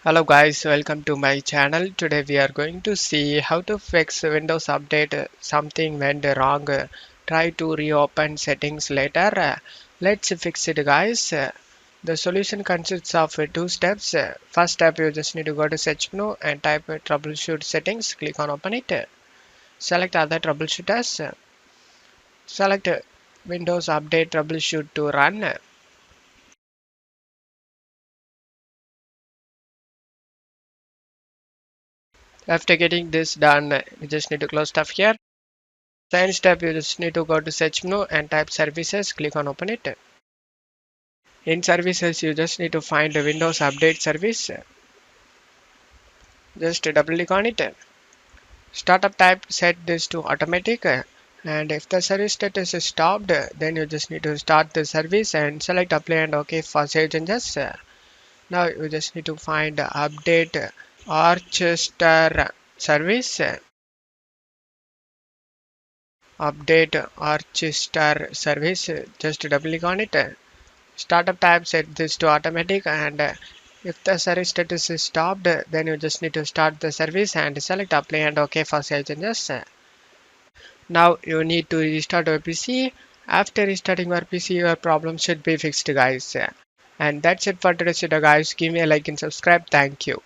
Hello guys, welcome to my channel. Today we are going to see how to fix Windows Update. Something went wrong. Try to reopen settings later. Let's fix it guys. The solution consists of two steps. First step, you just need to go to search menu and type troubleshoot settings. Click on open it. Select other troubleshooters. Select Windows Update troubleshoot to run. After getting this done, you just need to close stuff here. Second step, you just need to go to search menu and type services. Click on open it. In services, you just need to find the Windows Update service. Just double click on it. Startup type, set this to automatic. And if the service status is stopped, then you just need to start the service and select apply and OK for save changes. Now you just need to find update Orchestra service. Update Orchestra service. Just double click on it. Startup tab, set this to automatic, and if the service status is stopped, then you just need to start the service and select apply and OK for save changes. Now you need to restart your PC. After restarting your PC, your problem should be fixed guys. And that's it for today's video guys. Give me a like and subscribe. Thank you.